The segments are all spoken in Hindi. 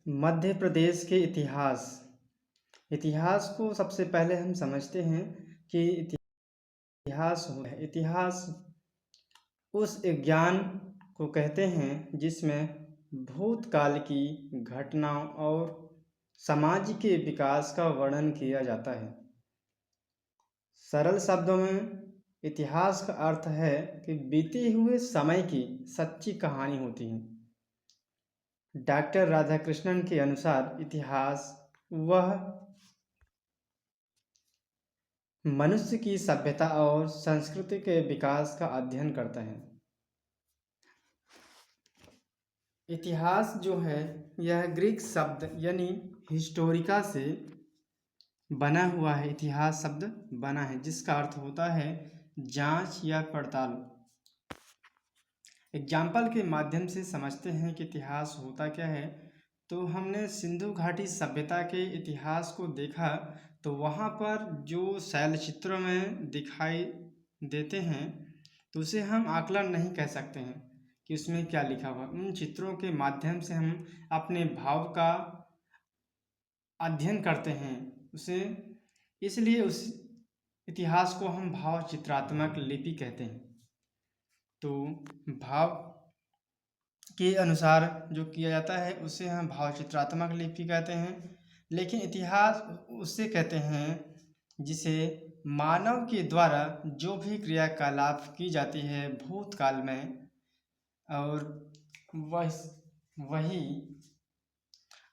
मध्य प्रदेश के इतिहास। इतिहास को सबसे पहले हम समझते हैं कि इतिहास उस ज्ञान को कहते हैं जिसमें भूतकाल की घटनाओं और समाज के विकास का वर्णन किया जाता है। सरल शब्दों में इतिहास का अर्थ है कि बीते हुए समय की सच्ची कहानी होती है। डॉक्टर राधाकृष्णन के अनुसार इतिहास वह मनुष्य की सभ्यता और संस्कृति के विकास का अध्ययन करता है। इतिहास जो है यह ग्रीक शब्द यानी हिस्टोरिका से बना हुआ है। इतिहास शब्द बना है जिसका अर्थ होता है जांच या पड़ताल। एग्जाम्पल के माध्यम से समझते हैं कि इतिहास होता क्या है। तो हमने सिंधु घाटी सभ्यता के इतिहास को देखा तो वहाँ पर जो शैल चित्रों में दिखाई देते हैं तो उसे हम आकलन नहीं कह सकते हैं कि उसमें क्या लिखा हुआ। उन चित्रों के माध्यम से हम अपने भाव का अध्ययन करते हैं उसे, इसलिए उस इतिहास को हम भाव चित्रात्मक लिपि कहते हैं। तो भाव के अनुसार जो किया जाता है उसे हम भाव चित्रात्मक लिपि कहते हैं। लेकिन इतिहास उससे कहते हैं जिसे मानव के द्वारा जो भी क्रियाकलाप की जाती है भूतकाल में, और वही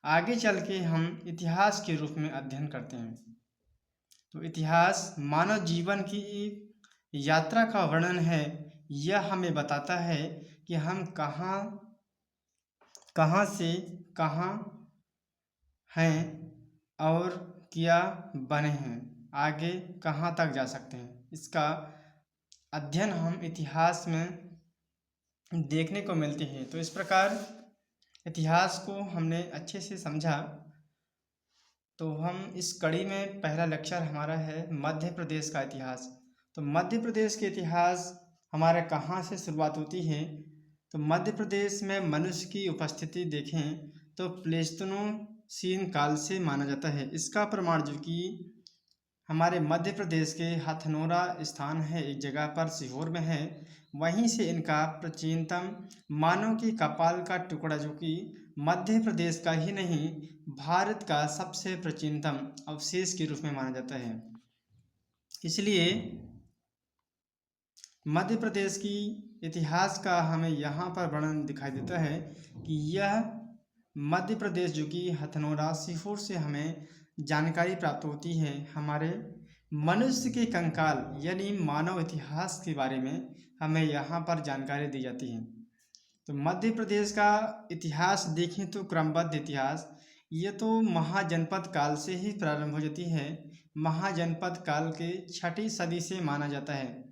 आगे चल के हम इतिहास के रूप में अध्ययन करते हैं। तो इतिहास मानव जीवन की यात्रा का वर्णन है। यह हमें बताता है कि हम कहाँ से कहाँ हैं और क्या बने हैं, आगे कहाँ तक जा सकते हैं। इसका अध्ययन हम इतिहास में देखने को मिलती है। तो इस प्रकार इतिहास को हमने अच्छे से समझा। तो हम इस कड़ी में पहला लेक्चर हमारा है मध्य प्रदेश का इतिहास। तो मध्य प्रदेश के इतिहास हमारा कहाँ से शुरुआत होती है। तो मध्य प्रदेश में मनुष्य की उपस्थिति देखें तो प्लेस्तोसीन काल से माना जाता है। इसका प्रमाण जो कि हमारे मध्य प्रदेश के हथनोरा स्थान है, एक जगह पर सीहोर में है, वहीं से इनका प्राचीनतम मानव की कपाल का टुकड़ा जो कि मध्य प्रदेश का ही नहीं भारत का सबसे प्राचीनतम अवशेष के रूप में माना जाता है। इसलिए मध्य प्रदेश की इतिहास का हमें यहाँ पर वर्णन दिखाई देता है कि यह मध्य प्रदेश जो कि हथनोरा सीहोर से हमें जानकारी प्राप्त होती है हमारे मनुष्य के कंकाल यानी मानव इतिहास के बारे में हमें यहाँ पर जानकारी दी जाती है। तो मध्य प्रदेश का इतिहास देखें तो क्रमबद्ध इतिहास ये तो महाजनपद काल से ही प्रारंभ हो जाती है। महाजनपद काल के 6ठी सदी से माना जाता है।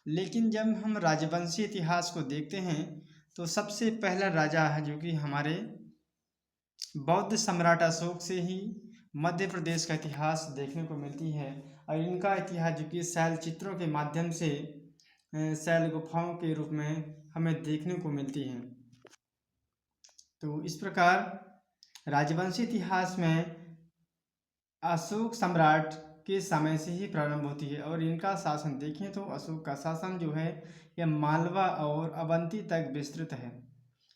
लेकिन जब हम राजवंशी इतिहास को देखते हैं तो सबसे पहला राजा है जो कि हमारे बौद्ध सम्राट अशोक से ही मध्य प्रदेश का इतिहास देखने को मिलती है। और इनका इतिहास जो कि शैल चित्रों के माध्यम से शैल गुफाओं के रूप में हमें देखने को मिलती है। तो इस प्रकार राजवंशी इतिहास में अशोक सम्राट के समय से ही प्रारंभ होती है। और इनका शासन देखें तो अशोक का शासन जो है यह मालवा और अवंती तक विस्तृत है।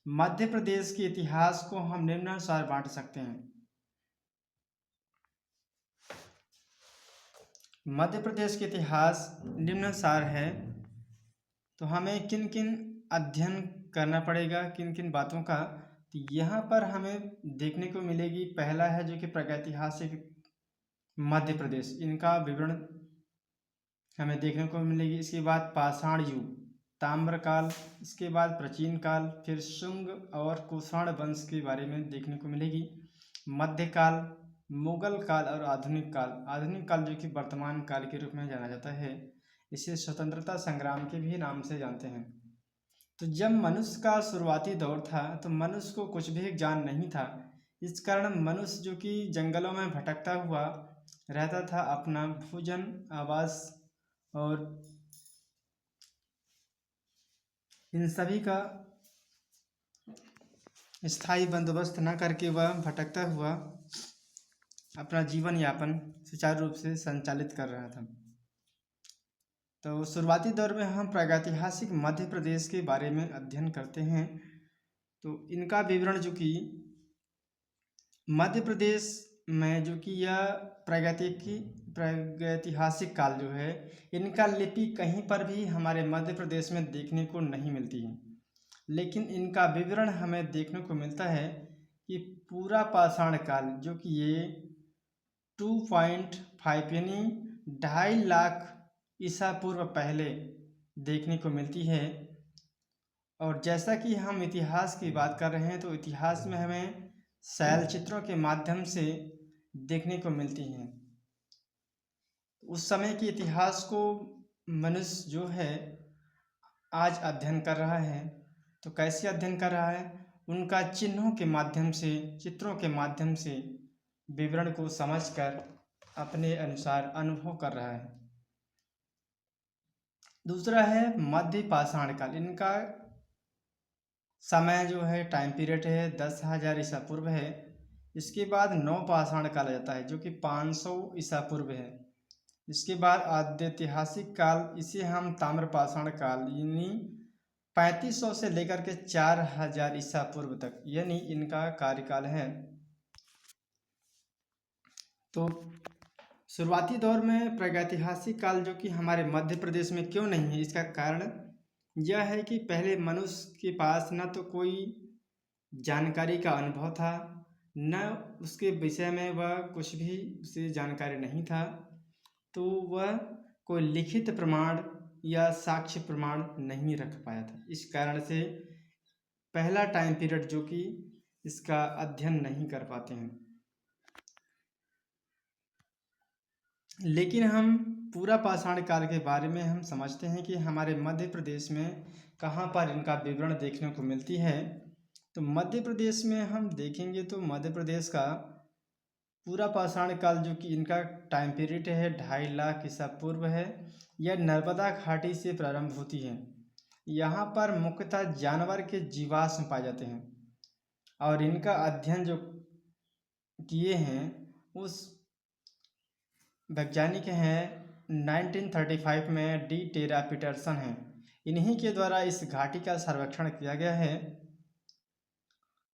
मध्य प्रदेश के इतिहास को हम निम्नानुसार बांट सकते हैं। मध्य प्रदेश का इतिहास निम्नानुसार है। तो हमें किन किन अध्ययन करना पड़ेगा, किन किन बातों का, तो यहाँ पर हमें देखने को मिलेगी। पहला है जो कि प्रागैतिहासिक मध्य प्रदेश, इनका विवरण हमें देखने को मिलेगी। इसके बाद पाषाण युग, ताम्रकाल, इसके बाद प्राचीन काल, फिर शुंग और कुषाण वंश के बारे में देखने को मिलेगी। मध्यकाल, मुगल काल और आधुनिक काल। आधुनिक काल जो कि वर्तमान काल के रूप में जाना जाता है, इसे स्वतंत्रता संग्राम के भी नाम से जानते हैं। तो जब मनुष्य का शुरुआती दौर था तो मनुष्य को कुछ भी ज्ञान नहीं था। इस कारण मनुष्य जो कि जंगलों में भटकता हुआ रहता था, अपना भोजन, आवास और स्थायी बंदोबस्त न करके वह भटकता हुआ अपना जीवन यापन सुचारू रूप से संचालित कर रहा था। तो शुरुआती दौर में हम प्रागैतिहासिक मध्य प्रदेश के बारे में अध्ययन करते हैं। तो इनका विवरण जो कि मध्य प्रदेश में जो कि यह प्रागैतिहासिक काल जो है, इनका लिपि कहीं पर भी हमारे मध्य प्रदेश में देखने को नहीं मिलती है, लेकिन इनका विवरण हमें देखने को मिलता है कि पूरा पाषाण काल जो कि ये 2.5 यानी 2.5 लाख ईसा पूर्व पहले देखने को मिलती है। और जैसा कि हम इतिहास की बात कर रहे हैं, तो इतिहास में हमें शैल चित्रों के माध्यम से देखने को मिलती हैं। उस समय के इतिहास को मनुष्य जो है आज अध्ययन कर रहा है। तो कैसे अध्ययन कर रहा है? उनका चिन्हों के माध्यम से, चित्रों के माध्यम से विवरण को समझकर अपने अनुसार अनुभव कर रहा है। दूसरा है मध्य पाषाण काल। इनका समय जो है, टाइम पीरियड है 10,000 ईसा पूर्व है। इसके बाद नव पाषाण काल आ जाता है जो कि 500 ईसा पूर्व है। इसके बाद आद्यैतिहासिक काल, इसे हम ताम्र पाषाण काल यानी 3500 से लेकर के 4000 ईसा पूर्व तक यानी इनका कार्यकाल है। तो शुरुआती दौर में प्रागैतिहासिक काल जो कि हमारे मध्य प्रदेश में क्यों नहीं है, इसका कारण यह है कि पहले मनुष्य के पास न तो कोई जानकारी का अनुभव था, न उसके विषय में वह कुछ भी उसे जानकारी नहीं था। तो वह कोई लिखित प्रमाण या साक्ष्य प्रमाण नहीं रख पाया था। इस कारण से पहला टाइम पीरियड जो कि इसका अध्ययन नहीं कर पाते हैं। लेकिन हम पूरा पाषाण काल के बारे में हम समझते हैं कि हमारे मध्य प्रदेश में कहाँ पर इनका विवरण देखने को मिलती है। तो मध्य प्रदेश में हम देखेंगे तो मध्य प्रदेश का पूरा पाषाण काल जो कि इनका टाइम पीरियड है 2.5 लाख ईसा पूर्व है। यह नर्मदा घाटी से प्रारंभ होती है। यहाँ पर मुख्यतः जानवर के जीवाश्म पाए जाते हैं और इनका अध्ययन जो किए हैं उस वैज्ञानिक हैं 1935 में डी टेरा पीटरसन हैं। इन्हीं के द्वारा इस घाटी का सर्वेक्षण किया गया है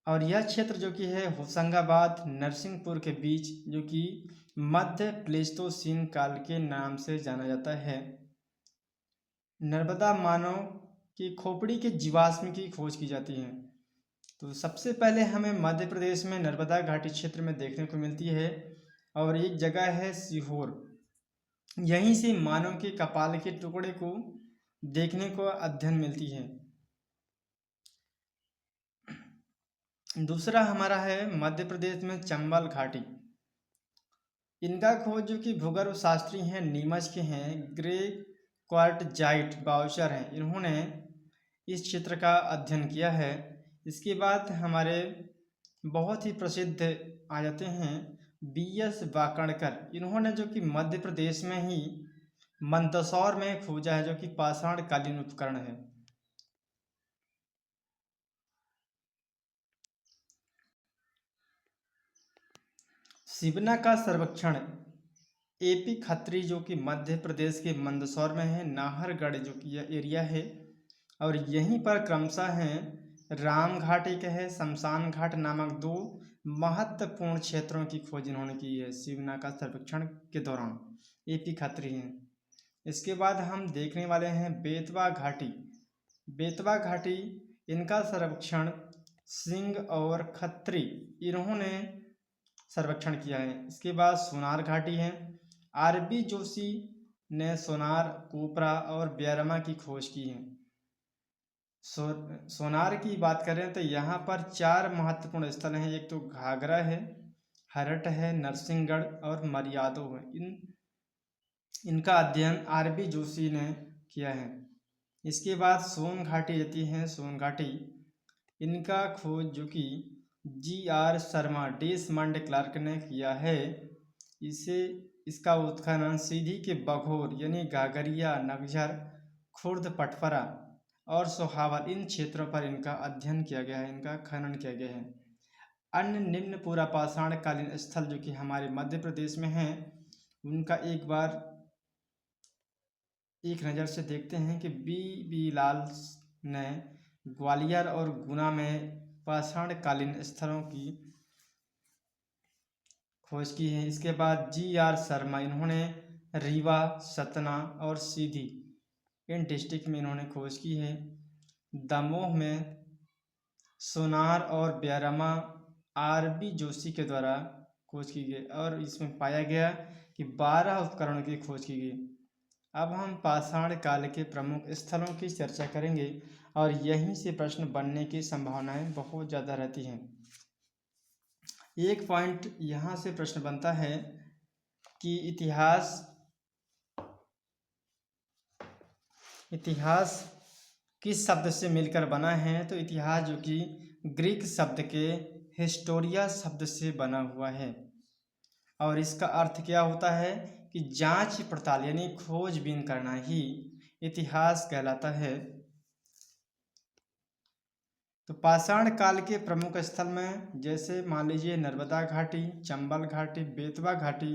और यह क्षेत्र जो कि है होशंगाबाद नरसिंहपुर के बीच जो कि मध्य प्लेस्टोसीन काल के नाम से जाना जाता है। नर्मदा मानव की खोपड़ी के जीवाश्म की खोज की जाती है। तो सबसे पहले हमें मध्य प्रदेश में नर्मदा घाटी क्षेत्र में देखने को मिलती है और एक जगह है सीहोर। यहीं से मानव के कपाल के टुकड़े को देखने को अध्ययन मिलती है। दूसरा हमारा है मध्य प्रदेश में चंबल घाटी। इनका खोज जो कि भूगर्भ शास्त्री हैं नीमच के हैं ग्रे क्वार्टजाइट बाउचर हैं, इन्होंने इस क्षेत्र का अध्ययन किया है। इसके बाद हमारे बहुत ही प्रसिद्ध आ जाते हैं BS वाकणकर। इन्होंने जो कि मध्य प्रदेश में ही मंदसौर में खोजा है जो कि पाषाण कालीन उपकरण है। शिवना का सर्वेक्षण AP खत्री जो कि मध्य प्रदेश के मंदसौर में है, नाहरगढ़ जो कि यह एरिया है और यहीं पर क्रमशः हैं राम घाट एक है, शमशान घाट नामक 2 महत्वपूर्ण क्षेत्रों की खोज इन्होंने की है शिवना का सर्वेक्षण के दौरान। AP खत्री हैं। इसके बाद हम देखने वाले हैं बेतवा घाटी। बेतवा घाटी इनका सर्वेक्षण सिंह और खत्री इन्होंने सर्वेक्षण किया है। इसके बाद सोनार घाटी है। RB जोशी ने सोनार, कोपरा और ब्यारमा की खोज की है। सोनार की बात करें तो यहाँ पर 4 महत्वपूर्ण स्थल हैं। एक तो घाघरा है, हरट है, नरसिंहगढ़ और मरियादो है। इनका अध्ययन RB जोशी ने किया है। इसके बाद सोन घाटी आती है। सोन घाटी इनका खोज जो कि GR शर्मा डेसमंड क्लार्क ने किया है। इसका उत्खनन सीधी के बघोर यानी गागरिया, नगझर, खुर्द, पटपरा और सोहावल, इन क्षेत्रों पर इनका अध्ययन किया गया है, इनका खनन किया गया है। अन्य निम्न पूरा पाषाण कालीन स्थल जो कि हमारे मध्य प्रदेश में हैं, उनका एक बार एक नज़र से देखते हैं कि बी लाल ने ग्वालियर और गुना में पाषाण कालीन स्थलों की खोज की है। इसके बाद GR शर्मा, इन्होंने रीवा, सतना और सीधी, इन डिस्ट्रिक्ट में इन्होंने खोज की है। दमोह में सोनार और ब्यारमा RB जोशी के द्वारा खोज की गई और इसमें पाया गया कि 12 उपकरणों की खोज की गई। अब हम पाषाण काल के प्रमुख स्थलों की चर्चा करेंगे और यहीं से प्रश्न बनने की संभावनाएं बहुत ज़्यादा रहती हैं। एक पॉइंट यहाँ से प्रश्न बनता है कि इतिहास किस शब्द से मिलकर बना है, तो इतिहास जो कि ग्रीक शब्द के हिस्टोरिया शब्द से बना हुआ है और इसका अर्थ क्या होता है कि जांच पड़ताल यानी खोजबीन करना ही इतिहास कहलाता है। तो पाषाण काल के प्रमुख स्थल में जैसे मान लीजिए नर्मदा घाटी, चंबल घाटी, बेतवा घाटी,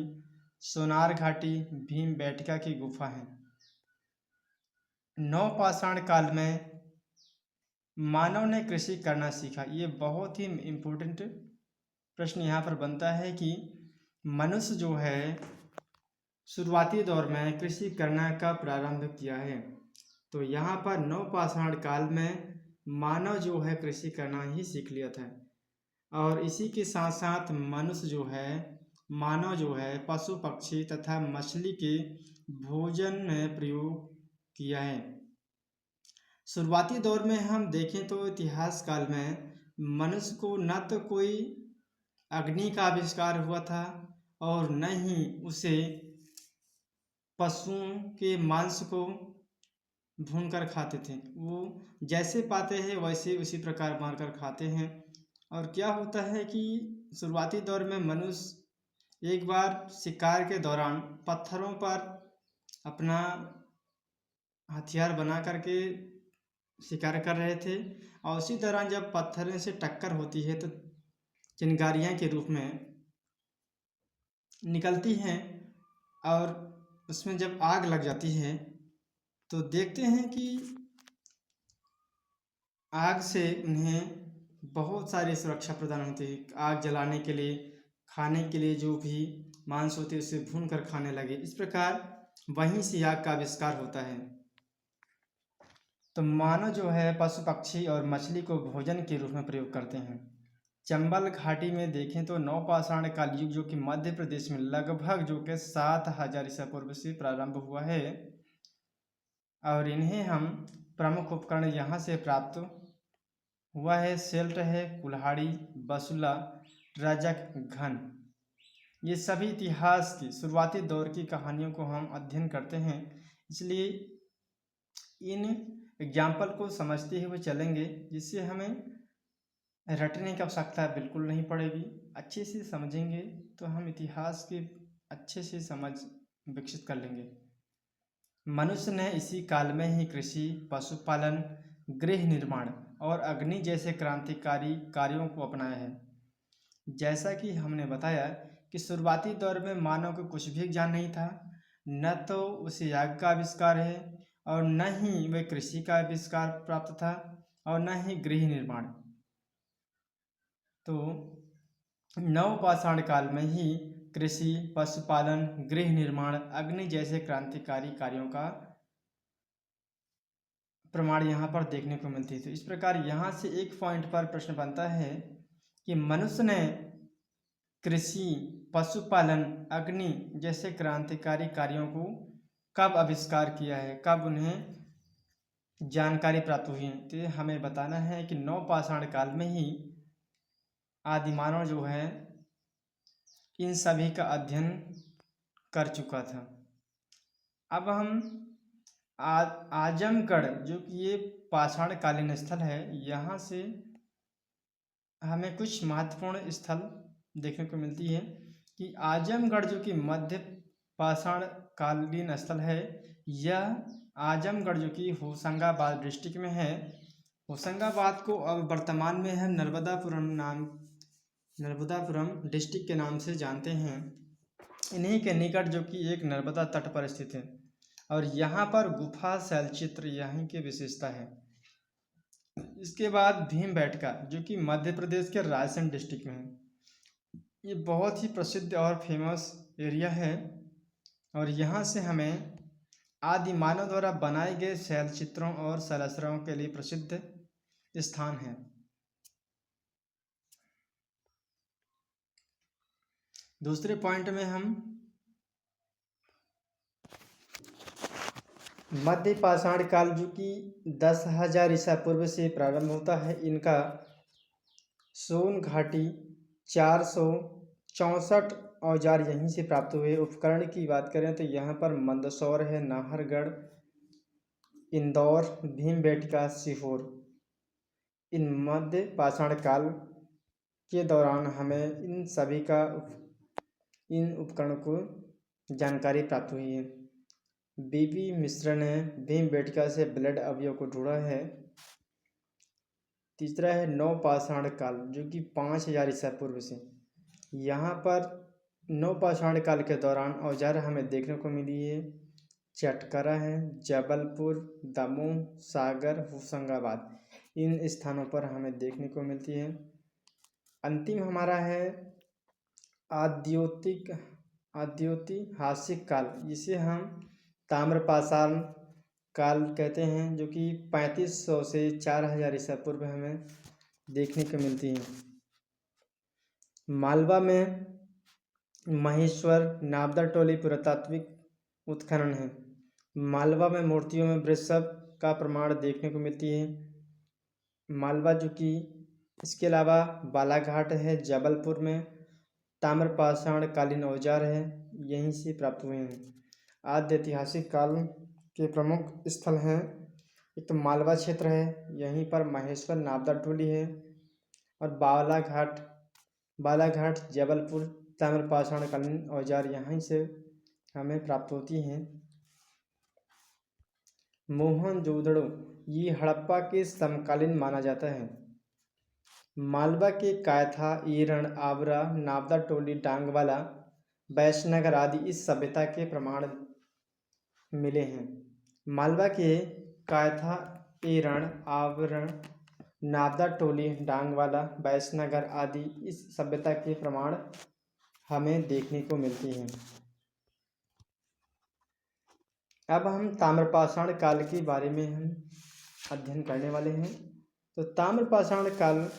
सोनार घाटी, भीमबेटका की गुफा है। नवपाषाण काल में मानव ने कृषि करना सीखा। ये बहुत ही इम्पोर्टेंट प्रश्न यहाँ पर बनता है कि मनुष्य जो है शुरुआती दौर में कृषि करना का प्रारंभ किया है। तो यहाँ पर नवपाषाण काल में मानव जो है कृषि करना ही सीख लिया था और इसी के साथ साथ मनुष्य जो है, मानव जो है पशु पक्षी तथा मछली के भोजन में प्रयोग किया है। शुरुआती दौर में हम देखें तो इतिहास काल में मनुष्य को न तो कोई अग्नि का आविष्कार हुआ था और न ही उसे पशुओं के मांस को भूनकर खाते थे। वो जैसे पाते हैं वैसे उसी प्रकार मारकर खाते हैं। और क्या होता है कि शुरुआती दौर में मनुष्य एक बार शिकार के दौरान पत्थरों पर अपना हथियार बना करके शिकार कर रहे थे और उसी दौरान जब पत्थरों से टक्कर होती है तो चिंगारियाँ के रूप में निकलती हैं और उसमें जब आग लग जाती है तो देखते हैं कि आग से उन्हें बहुत सारी सुरक्षा प्रदान होती है। आग जलाने के लिए, खाने के लिए जो भी मांस होते हैं उसे भून कर खाने लगे। इस प्रकार वहीं से आग का आविष्कार होता है। तो मानव जो है पशु पक्षी और मछली को भोजन के रूप में प्रयोग करते हैं। चंबल घाटी में देखें तो नवपाषाण काल युग जो कि मध्य प्रदेश में लगभग जो कि 7000 ईसा पूर्व से प्रारंभ हुआ है और इन्हें हम प्रमुख उपकरण यहाँ से प्राप्त हुआ है। सेल्ट है, कुल्हाड़ी, बसुला, रजक, घन। ये सभी इतिहास की शुरुआती दौर की कहानियों को हम अध्ययन करते हैं, इसलिए इन एग्जाम्पल को समझते हुए चलेंगे जिससे हमें रटने की आवश्यकता बिल्कुल नहीं पड़ेगी। अच्छे से समझेंगे तो हम इतिहास की अच्छे से समझ विकसित कर लेंगे। मनुष्य ने इसी काल में ही कृषि, पशुपालन, गृह निर्माण और अग्नि जैसे क्रांतिकारी कार्यों को अपनाया है। जैसा कि हमने बताया कि शुरुआती दौर में मानव को कुछ भी ज्ञान नहीं था, न तो उसे आग का आविष्कार है और न ही वह कृषि का आविष्कार प्राप्त था और न ही गृह निर्माण। तो नवपाषाण काल में ही कृषि, पशुपालन, गृह निर्माण, अग्नि जैसे क्रांतिकारी कार्यों का प्रमाण यहाँ पर देखने को मिलती है। तो इस प्रकार यहाँ से एक पॉइंट पर प्रश्न बनता है कि मनुष्य ने कृषि, पशुपालन, अग्नि जैसे क्रांतिकारी कार्यों को कब आविष्कार किया है, कब उन्हें जानकारी प्राप्त हुई है। तो हमें बताना है कि नवपाषाण काल में ही आदिमानव जो है इन सभी का अध्ययन कर चुका था। अब हम आजमगढ़ जो कि ये पाषाण कालीन स्थल है, यहाँ से हमें कुछ महत्वपूर्ण स्थल देखने को मिलती है कि आजमगढ़ जो कि मध्य पाषाण कालीन स्थल है, यह आजमगढ़ जो कि होशंगाबाद डिस्ट्रिक्ट में है। होशंगाबाद को अब वर्तमान में हम नर्मदापुरम डिस्ट्रिक्ट के नाम से जानते हैं। इन्हीं के निकट जो कि एक नर्मदा तट पर स्थित है और यहाँ पर गुफा शैलचित्र यहीं की विशेषता है। इसके बाद भीमबेटका जो कि मध्य प्रदेश के रायसेन डिस्ट्रिक्ट में है। ये बहुत ही प्रसिद्ध और फेमस एरिया है और यहाँ से हमें आदि मानव द्वारा बनाए गए शैलचित्रों और शैलाश्रयों के लिए प्रसिद्ध स्थान है। दूसरे पॉइंट में हम मध्य पाषाण काल जो कि 10,000 ईसा पूर्व से प्रारंभ होता है। इनका सोन घाटी 464 औजार यहीं से प्राप्त हुए। उपकरण की बात करें तो यहाँ पर मंदसौर है, नाहरगढ़, इंदौर, भीमबेटका, सीहोर। इन मध्य पाषाण काल के दौरान हमें इन सभी का इन उपकरणों को जानकारी प्राप्त हुई है। बीबी मिश्र ने भीमबेटका से ब्लड अवयव को ढूंढा है। तीसरा है नवपाषाण काल जो कि 5,000 ईसा पूर्व से। यहाँ पर नवपाषाण काल के दौरान औजार हमें देखने को मिली है। चटकरा है, जबलपुर, दमोह, सागर, होशंगाबाद, इन स्थानों पर हमें देखने को मिलती है। अंतिम हमारा है आद्योतिहासिक काल, जिसे हम ताम्रपाषाण काल कहते हैं, जो कि 3500 से 4,000 ईसा पूर्व हमें देखने को मिलती है। मालवा में महेश्वर नाबदा टोली पुरातात्विक उत्खनन है। मालवा में मूर्तियों में वृषभ का प्रमाण देखने को मिलती है। मालवा जो कि इसके अलावा बालाघाट है, जबलपुर में ताम्रपाषाण कालीन औजार है, यहीं से प्राप्त हुए हैं। आद्य ऐतिहासिक काल के प्रमुख स्थल हैं, एक तो मालवा क्षेत्र है, यहीं पर महेश्वर नाबदा टोली है, और बालाघाट जबलपुर ताम्रपाषाण कालीन औजार यहीं से हमें प्राप्त होती हैं। मोहनजोदड़ो ये हड़प्पा के समकालीन माना जाता है। मालवा के कायथा, ईरण, आवरा, नाबदा टोली, डांगवाला, बैसनगर आदि इस सभ्यता के प्रमाण मिले हैं। मालवा के कायथा, ईरण, आवरण, नाबदा टोली, डांगवाला, बैसनगर आदि इस सभ्यता के प्रमाण हमें देखने को मिलती हैं। अब हम ताम्रपाषाण काल के बारे में हम अध्ययन करने वाले हैं। तो ताम्रपाषाण काल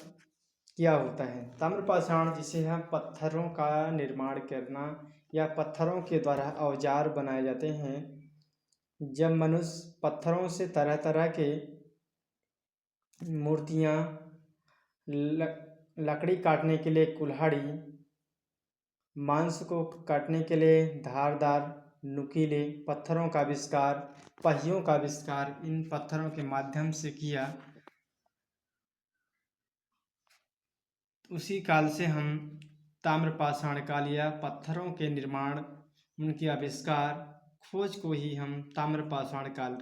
क्या होता है? ताम्रपाषाण जिसे हम पत्थरों का निर्माण करना या पत्थरों के द्वारा औजार बनाए जाते हैं। जब मनुष्य पत्थरों से तरह तरह के मूर्तियाँ, लकड़ी काटने के लिए कुल्हाड़ी, मांस को काटने के लिए धारदार नुकीले पत्थरों का आविष्कार, पहियों का आविष्कार इन पत्थरों के माध्यम से किया। उसी काल से हम ताम्रपाषाण काल या पत्थरों के निर्माण, उनके आविष्कार, खोज को ही हम ताम्रपाषाण काल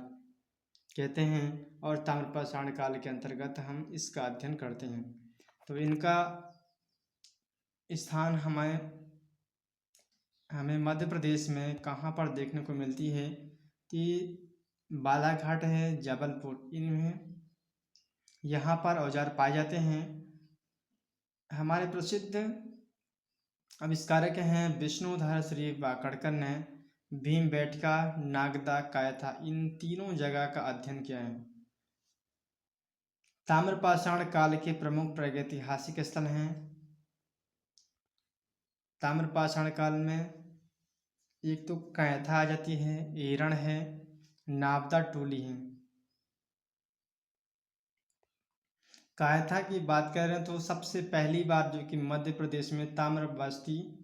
कहते हैं और ताम्रपाषाण काल के अंतर्गत हम इसका अध्ययन करते हैं। तो इनका स्थान हमें मध्य प्रदेश में कहाँ पर देखने को मिलती है कि बालाघाट है, जबलपुर, इनमें यहाँ पर औजार पाए जाते हैं। हमारे प्रसिद्ध आविष्कारक हैं विष्णुधर श्री वाकड़कर ने भीमबेटका, नागदा, कायथा इन तीनों जगह का अध्ययन किया है। ताम्रपाषाण काल के प्रमुख प्रागैतिहासिक स्थल हैं। ताम्रपाषाण काल में एक तो कायथा आ जाती है, ईरण है, नाबदा टोली है। कायथा की बात करें तो सबसे पहली बार जो कि मध्य प्रदेश में ताम्र बस्ती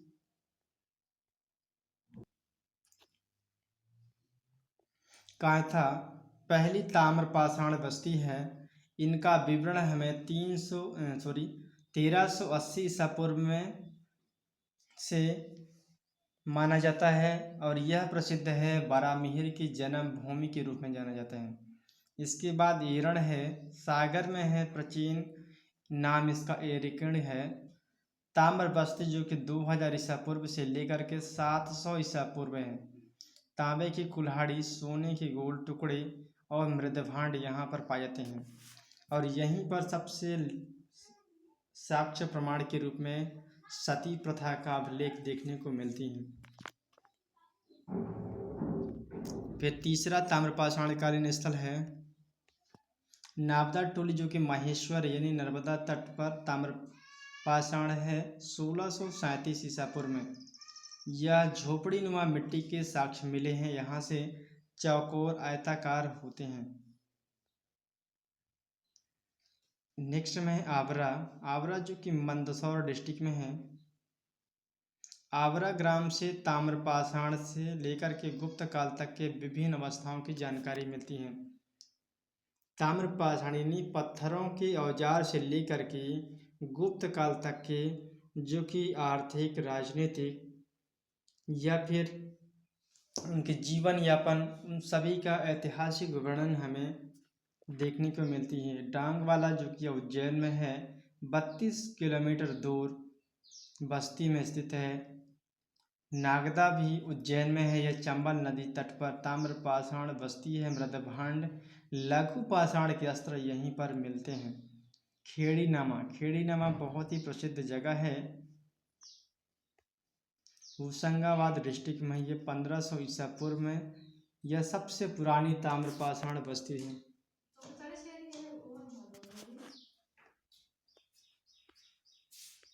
कायथा पहली ताम्रपाषाण बस्ती है। इनका विवरण हमें 1380 ईसा पूर्व में से माना जाता है और यह प्रसिद्ध है, बारामिहिर की जन्म भूमि के रूप में जाना जाता है। इसके बाद एरण है, सागर में है, प्राचीन नाम इसका एरिकण है। ताम्र बस्ती जो कि 2000 ईसा पूर्व से लेकर के 700 ईसा पूर्व है। तांबे की कुल्हाड़ी, सोने के गोल टुकड़े और मृदभांड यहाँ पर पाए जाते हैं और यहीं पर सबसे साक्ष्य प्रमाण के रूप में सती प्रथा का अभिलेख देखने को मिलती हैं। फिर तीसरा ताम्रपाषाणकालीन स्थल है नावदा टोली जो कि माहेश्वर यानी नर्मदा तट पर ताम्रपाषाण है 1637 ईसा पूर्व में। यह झोपड़ी नुमा मिट्टी के साक्ष्य मिले हैं, यहाँ से चौकोर आयताकार होते हैं। नेक्स्ट में है आवरा। आवरा जो कि मंदसौर डिस्ट्रिक्ट में है। आवरा ग्राम से ताम्रपाषाण से लेकर के गुप्त काल तक के विभिन्न अवस्थाओं की जानकारी मिलती है। ताम्रपाषाण यानी पत्थरों के औजार से लेकर के गुप्त काल तक के जो कि आर्थिक, राजनीतिक या फिर उनके जीवन यापन, उन सभी का ऐतिहासिक वर्णन हमें देखने को मिलती है। डांगवाला जो कि उज्जैन में है, 32 किलोमीटर दूर बस्ती में स्थित है। नागदा भी उज्जैन में है, यह चंबल नदी तट पर ताम्रपाषाण बस्ती है। मृदभांड, लघु पाषाण के अस्त्र यहीं पर मिलते हैं। खेड़ीनामा बहुत ही प्रसिद्ध जगह है, होशंगाबाद डिस्ट्रिक्ट में। ये 1500 ईसा पूर्व में यह सबसे पुरानी ताम्रपाषाण बस्ती है।